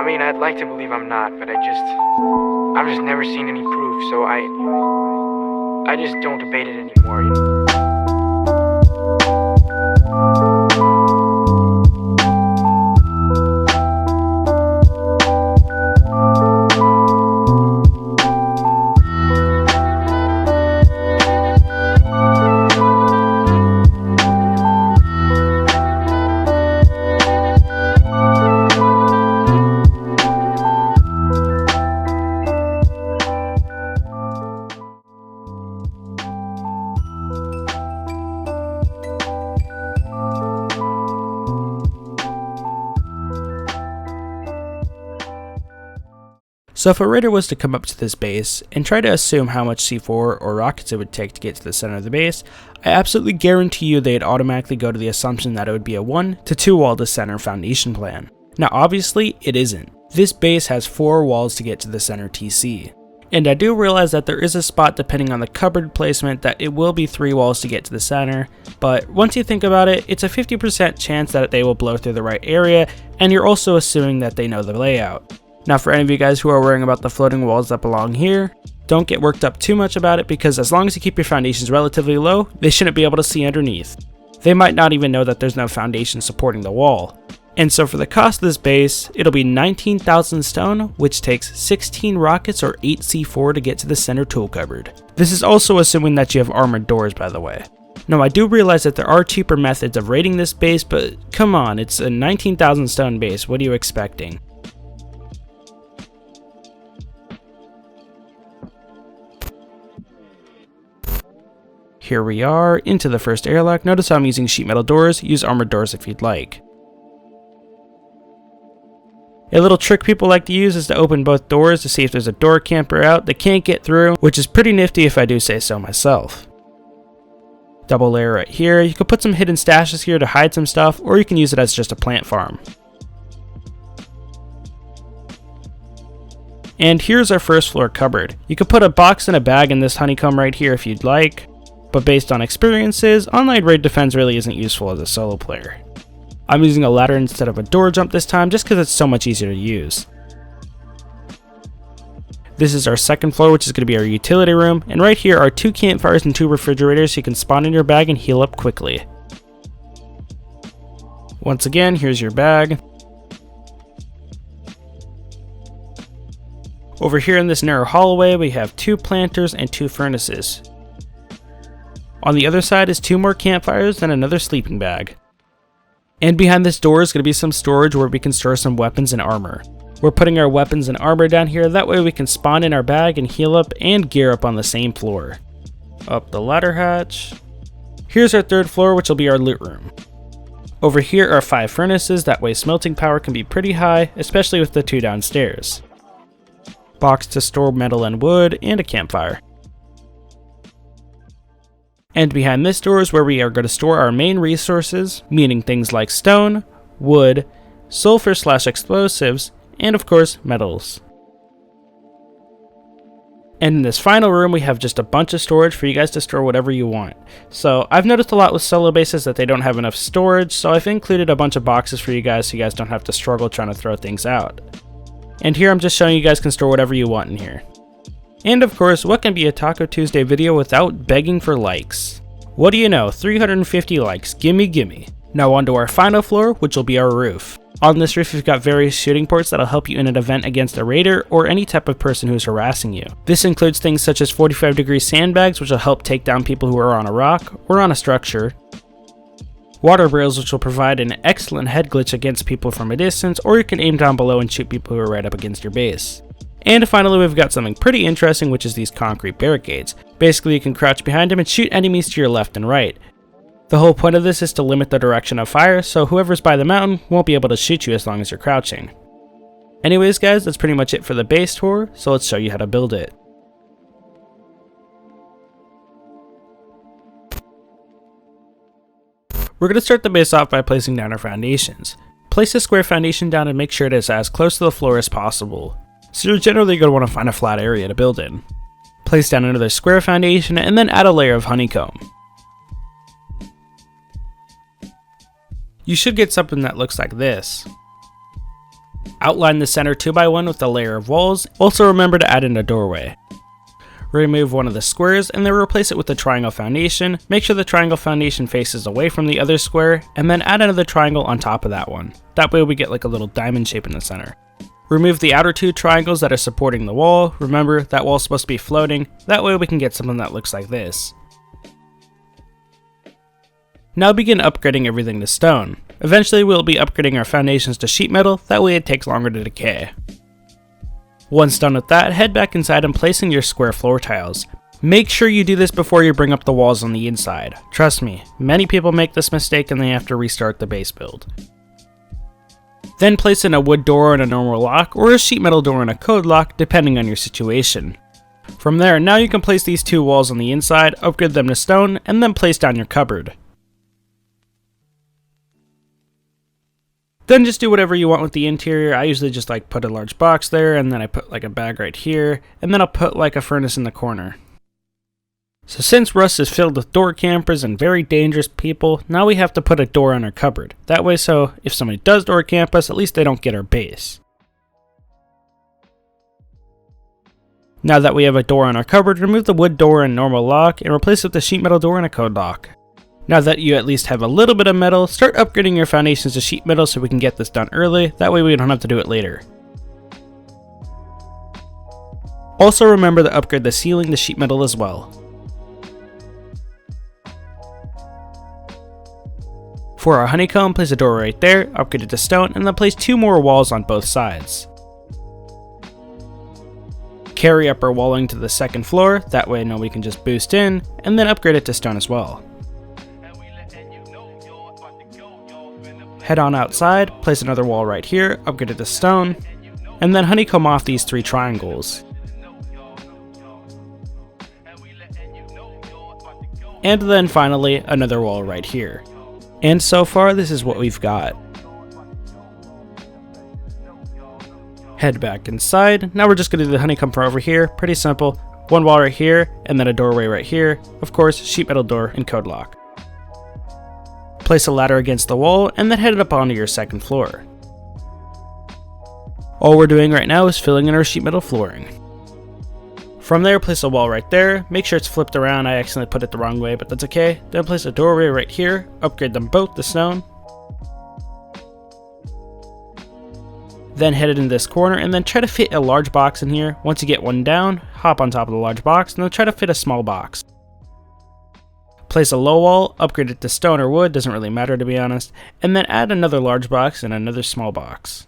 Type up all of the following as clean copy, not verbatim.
mean, I'd like to believe I'm not, but I've just never seen any proof, so I just don't debate it anymore, you know? So if a raider was to come up to this base and try to assume how much C4 or rockets it would take to get to the center of the base, I absolutely guarantee you they'd automatically go to the assumption that it would be a 1 to 2 wall to center foundation plan. Now obviously it isn't. This base has 4 walls to get to the center TC. And I do realize that there is a spot depending on the cupboard placement that it will be 3 walls to get to the center, but once you think about it, it's a 50% chance that they will blow through the right area, and you're also assuming that they know the layout. Now for any of you guys who are worrying about the floating walls that belong here, don't get worked up too much about it, because as long as you keep your foundations relatively low, they shouldn't be able to see underneath. They might not even know that there's no foundation supporting the wall. And so for the cost of this base, it'll be 19,000 stone, which takes 16 rockets or 8 C4 to get to the center tool cupboard. This is also assuming that you have armored doors, by the way. Now I do realize that there are cheaper methods of raiding this base, but come on, it's a 19,000 stone base, what are you expecting? Here we are, into the first airlock. Notice how I'm using sheet metal doors. Use armored doors if you'd like. A little trick people like to use is to open both doors to see if there's a door camper out that can't get through, which is pretty nifty if I do say so myself. Double layer right here. You could put some hidden stashes here to hide some stuff, or you can use it as just a plant farm. And here's our first floor cupboard. You could put a box and a bag in this honeycomb right here if you'd like. But based on experiences, online raid defense really isn't useful as a solo player. I'm using a ladder instead of a door jump this time just because it's so much easier to use. This is our second floor, which is going to be our utility room, and right here are 2 campfires and 2 refrigerators so you can spawn in your bag and heal up quickly. Once again, here's your bag. Over here in this narrow hallway, we have 2 planters and 2 furnaces. On the other side is 2 more campfires and another sleeping bag. And behind this door is going to be some storage where we can store some weapons and armor. We're putting our weapons and armor down here, that way we can spawn in our bag and heal up and gear up on the same floor. Up the ladder hatch. Here's our 3rd floor, which will be our loot room. Over here are 5 furnaces, that way smelting power can be pretty high, especially with the 2 downstairs. Box to store metal and wood, and a campfire. And behind this door is where we are going to store our main resources, meaning things like stone, wood, sulfur/explosives, and of course metals. And in this final room we have just a bunch of storage for you guys to store whatever you want. So I've noticed a lot with solo bases that they don't have enough storage, so I've included a bunch of boxes for you guys so you guys don't have to struggle trying to throw things out. And here I'm just showing you guys can store whatever you want in here. And of course, what can be a Taco Tuesday video without begging for likes? What do you know, 350 likes, gimme gimme. Now on to our final floor, which will be our roof. On this roof we've got various shooting ports that'll help you in an event against a raider or any type of person who's harassing you. This includes things such as 45-degree sandbags, which will help take down people who are on a rock or on a structure. Water barrels, which will provide an excellent head glitch against people from a distance, or you can aim down below and shoot people who are right up against your base. And finally we've got something pretty interesting, which is these concrete barricades. Basically you can crouch behind them and shoot enemies to your left and right. The whole point of this is to limit the direction of fire, so whoever's by the mountain won't be able to shoot you as long as you're crouching. Anyways guys, that's pretty much it for the base tour, so let's show you how to build it. We're going to start the base off by placing down our foundations. Place a square foundation down and make sure it is as close to the floor as possible. So you're generally going to want to find a flat area to build in. Place down another square foundation and then add a layer of honeycomb. You should get something that looks like this. Outline the center 2x1 with a layer of walls. Also remember to add in a doorway. Remove one of the squares and then replace it with the triangle foundation. Make sure the triangle foundation faces away from the other square, and then add another triangle on top of that one. That way we get like a little diamond shape in the center. Remove the outer two triangles that are supporting the wall. Remember, that wall's supposed to be floating. That way we can get something that looks like this. Now begin upgrading everything to stone. Eventually we'll be upgrading our foundations to sheet metal, that way it takes longer to decay. Once done with that, head back inside and place in your square floor tiles. Make sure you do this before you bring up the walls on the inside. Trust me, many people make this mistake and they have to restart the base build. Then place in a wood door and a normal lock, or a sheet metal door and a code lock, depending on your situation. From there, now you can place these two walls on the inside, upgrade them to stone, and then place down your cupboard. Then just do whatever you want with the interior. I usually just like put a large box there, and then I put like a bag right here, and then I'll put like a furnace in the corner. So since Rust is filled with door campers and very dangerous people, now we have to put a door on our cupboard. That way, so if somebody does door camp us, at least they don't get our base. Now that we have a door on our cupboard, remove the wood door and normal lock and replace it with a sheet metal door and a code lock. Now that you at least have a little bit of metal, start upgrading your foundations to sheet metal so we can get this done early, that way we don't have to do it later. Also remember to upgrade the ceiling to sheet metal as well. For our honeycomb, place a door right there, upgrade it to stone, and then place two more walls on both sides. Carry up our walling to the second floor, that way nobody can just boost in, and then upgrade it to stone as well. Head on outside, place another wall right here, upgrade it to stone, and then honeycomb off these three triangles. And then finally, another wall right here. And so far, this is what we've got. Head back inside. Now we're just going to do the honeycomb from over here. Pretty simple. One wall right here, and then a doorway right here. Of course, sheet metal door and code lock. Place a ladder against the wall, and then head it up onto your second floor. All we're doing right now is filling in our sheet metal flooring. From there, place a wall right there. Make sure it's flipped around. I accidentally put it the wrong way, but that's okay. Then place a doorway right here. Upgrade them both to stone. Then head it in this corner and then try to fit a large box in here. Once you get one down, hop on top of the large box and then try to fit a small box. Place a low wall, upgrade it to stone or wood, doesn't really matter to be honest, and then add another large box and another small box.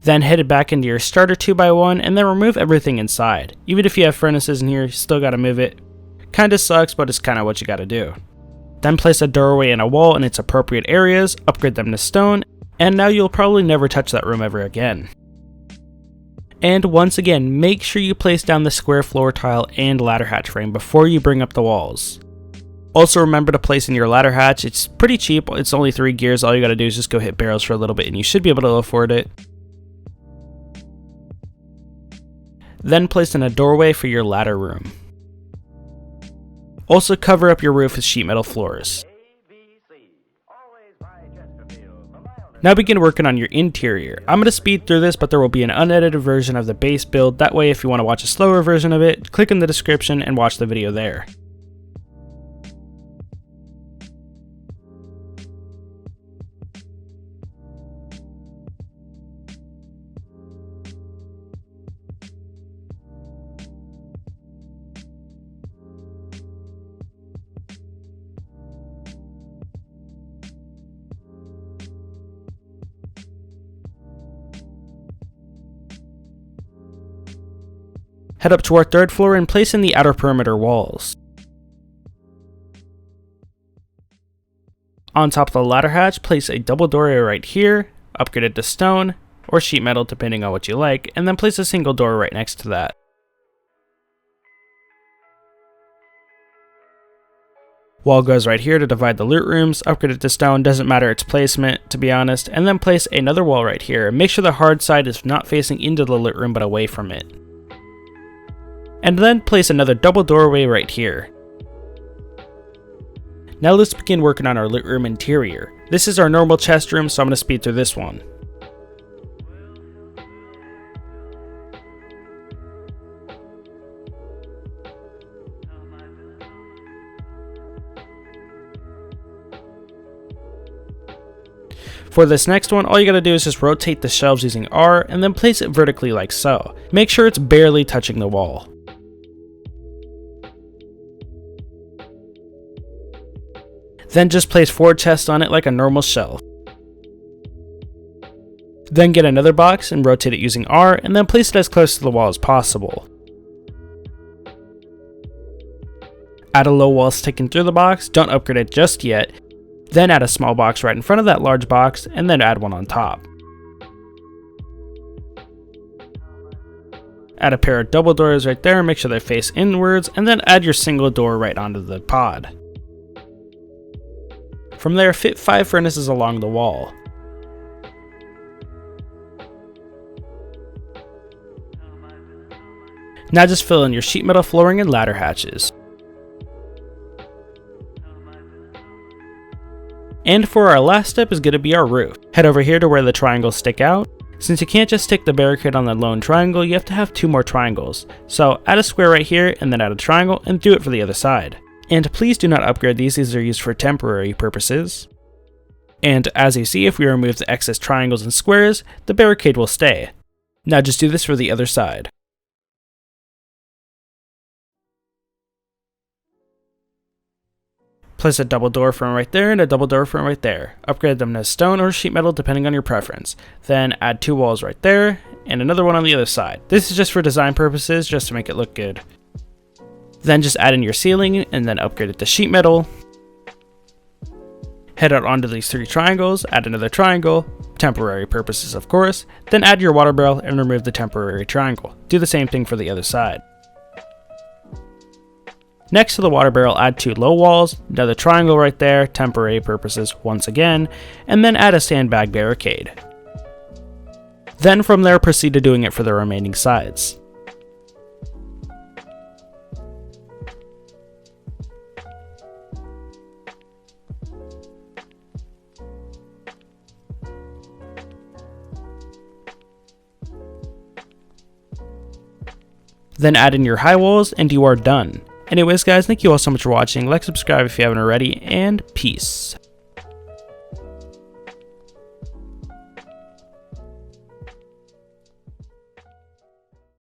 Then head it back into your starter 2x1 and then remove everything inside. Even if you have furnaces in here, you still gotta move it. Kinda sucks, but it's kinda what you gotta do. Then place a doorway and a wall in its appropriate areas, upgrade them to stone, and now you'll probably never touch that room ever again. And once again, make sure you place down the square floor tile and ladder hatch frame before you bring up the walls. Also remember to place in your ladder hatch. It's pretty cheap, it's only 3 gears, all you gotta do is just go hit barrels for a little bit and you should be able to afford it. Then place in a doorway for your ladder room. Also cover up your roof with sheet metal floors. Now begin working on your interior. I'm going to speed through this, but there will be an unedited version of the base build. That way if you want to watch a slower version of it, click in the description and watch the video there. Head up to our third floor and place in the outer perimeter walls. On top of the ladder hatch, place a double doorway right here, upgrade it to stone, or sheet metal depending on what you like, and then place a single door right next to that. Wall goes right here to divide the loot rooms, upgrade it to stone, doesn't matter its placement to be honest, and then place another wall right here. Make sure the hard side is not facing into the loot room but away from it. And then place another double doorway right here. Now let's begin working on our loot room interior. This is our normal chest room, so I'm going to speed through this one. For this next one, all you gotta do is just rotate the shelves using R and then place it vertically like so. Make sure it's barely touching the wall. Then just place 4 chests on it like a normal shelf. Then get another box and rotate it using R and then place it as close to the wall as possible. Add a low wall sticking through the box, don't upgrade it just yet. Then add a small box right in front of that large box, and then add one on top. Add a pair of double doors right there, make sure they face inwards, and then add your single door right onto the pod. From there, fit 5 furnaces along the wall. Now just fill in your sheet metal flooring and ladder hatches. And for our last step is going to be our roof. Head over here to where the triangles stick out. Since you can't just stick the barricade on the lone triangle, you have to have 2 more triangles. So add a square right here and then add a triangle and do it for the other side. And please do not upgrade these are used for temporary purposes. And as you see, if we remove the excess triangles and squares, the barricade will stay. Now just do this for the other side. Place a double door from right there and a double door from right there. Upgrade them to stone or sheet metal depending on your preference. Then add 2 walls right there and another one on the other side. This is just for design purposes, just to make it look good. Then just add in your ceiling and then upgrade it to sheet metal. Head out onto these 3 triangles, add another triangle, temporary purposes of course, then add your water barrel and remove the temporary triangle. Do the same thing for the other side. Next to the water barrel, add 2 low walls, another triangle right there, temporary purposes once again, and then add a sandbag barricade. Then from there, proceed to doing it for the remaining sides. Then add in your high walls and you are done. Anyways guys, thank you all so much for watching, like, subscribe if you haven't already, and peace.